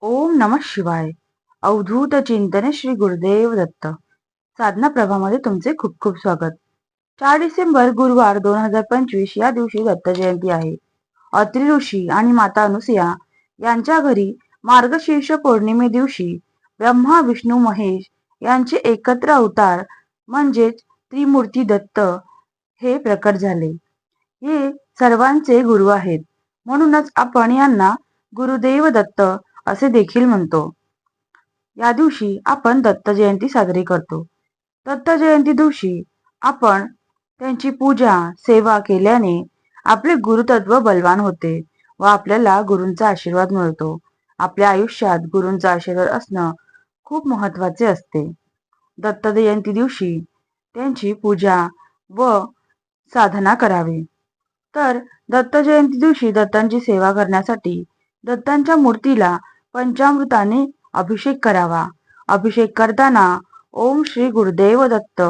ओम नमः शिवाय. अवधूत चिंतन श्री गुरुदेव दत्त. साधना प्रभामध्ये तुमचे खूप खूप स्वागत. 4 डिसेंबर गुरुवार 2025 या दिवशी दत्त जयंती आहे. अत्रि ऋषी आणि माता अनुसया यांच्या घरी मार्गशीर्ष पौर्णिमे दिवशी ब्रह्मा विष्णू महेश यांचे एकत्र अवतार म्हणजेच त्रिमूर्ती दत्त हे प्रकट झाले. हे सर्वांचे गुरु आहेत, म्हणूनच आपण यांना गुरुदेव दत्त असे देखील म्हणतो. या दिवशी आपण दत्त जयंती साजरी करतो. दत्त जयंती दिवशी आपण त्यांची पूजा सेवा केल्याने आपले गुरुतत्व बलवान होते व आपल्याला गुरूंचा आशीर्वाद मिळतो. आपल्या आयुष्यात गुरूंचा आशीर्वाद असणं खूप महत्वाचे असते. दत्त जयंती दिवशी त्यांची पूजा व साधना करावी. तर दत्त जयंती दिवशी दत्तांची सेवा करण्यासाठी दत्तांच्या मूर्तीला पंचामृताने अभिषेक करावा. अभिषेक करताना ओम श्री गुरुदेव दत्त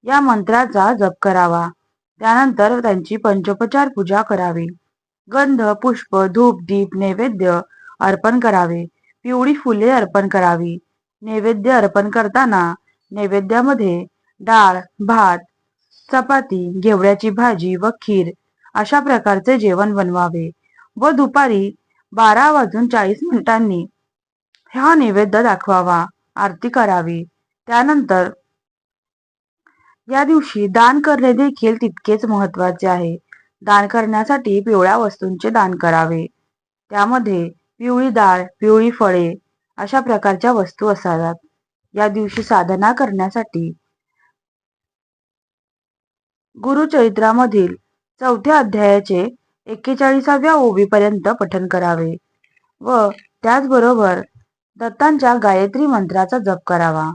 या मंत्राचा जप करावा. त्यानंतर त्यांची पंचोपचार पूजा करावी. गंध पुष्प धूप दीप नैवेद्य अर्पण करावे. पिवळी फुले अर्पण करावी. नैवेद्य अर्पण करताना नैवेद्यामध्ये डाळ भात चपाती घेवड्याची भाजी व खीर अशा प्रकारचे जेवण बनवावे व दुपारी 12:40 हा नैवेद्य दाखवावा. आरती करावी. त्यानंतर या दिवशी दान करणे देखील तितकेच महत्वाचे आहे. दान करण्यासाठी पिवळ्या वस्तूंचे दान करावे. त्यामध्ये पिवळी डाळ पिवळी फळे अशा प्रकारच्या वस्तू असाव्यात. या दिवशी साधना करण्यासाठी गुरुचरित्रामधील 4थ्या अध्यायाचे 41व्या ओवीपर्यंत पठण करावे व त्याचबरोबर दत्तांच्या गायत्री मंत्राचा जप करावा.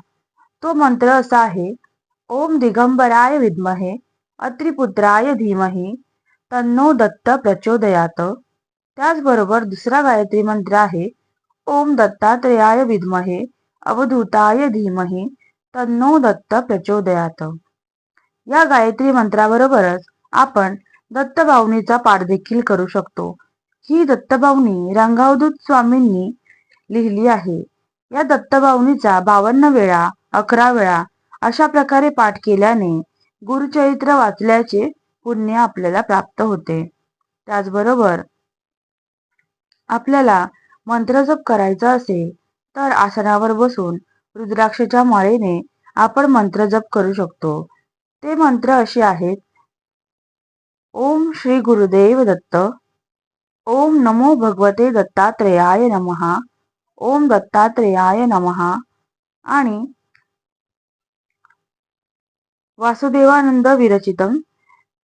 तो मंत्र असा आहे: ओम दिगंबराय विद्महे अत्रिपुत्राय धीमहि तन्नो दत्त प्रचोदयात. त्याचबरोबर दुसरा गायत्री मंत्र आहे: ओम दत्तात्रेयाय विद्महे अवधूताय धीमहि तन्नो दत्त प्रचोदयात. या गायत्री मंत्राबरोबरच आपण दत्तभावनीचा पाठ देखील करू शकतो. ही दत्तभावनी रंगावधूत स्वामींनी लिहिली आहे. या दत्तभावनीचा 52 वेळा 11 वेळा अशा प्रकारे पाठ केल्याने गुरुचरित्र वाचल्याचे पुण्य आपल्याला प्राप्त होते. त्याचबरोबर आपल्याला मंत्रजप करायचा असेल तर आसनावर बसून रुद्राक्षाच्या माळेने आपण मंत्रजप करू शकतो. ते मंत्र असे आहेत: ओम श्री गुरुदेव दत्त. ओम नमो भगवते दत्तात्रेयाय नमः. ओम दत्तात्रेयाय नमः. आणि वासुदेवानंद विरचितम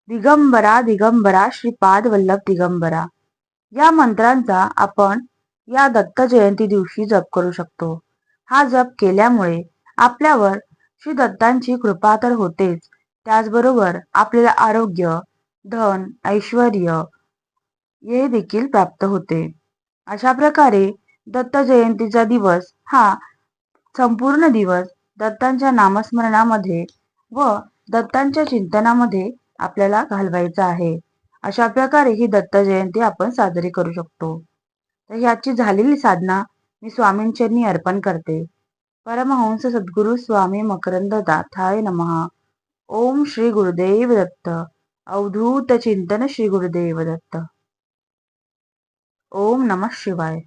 दिगंबरा दिगंबरा श्रीपाद वल्लभ दिगंबरा या मंत्रांचा आपण या दत्त जयंती दिवशी जप करू शकतो. हा जप केल्यामुळे आपल्यावर श्री दत्तांची कृपा तर होतेच, त्याचबरोबर आपल्याला आरोग्य धन ऐश्वर्य हे देखील प्राप्त होते. अशा प्रकारे दत्त जयंतीचा दिवस हा संपूर्ण दिवस दत्तांच्या नामस्मरणामध्ये व दत्तांच्या चिंतनामध्ये आपल्याला घालवायचा आहे. अशा प्रकारे ही दत्त जयंती आपण साजरी करू शकतो. तर ह्याची झालेली साधना मी स्वामींचरणी अर्पण करते. परमहंस सद्गुरु स्वामी मकरंद दाथाय नमः. ओम श्री गुरुदेव दत्त. अवधूत चिंतन श्री गुरुदेव दत्त. ओम नमः शिवाय.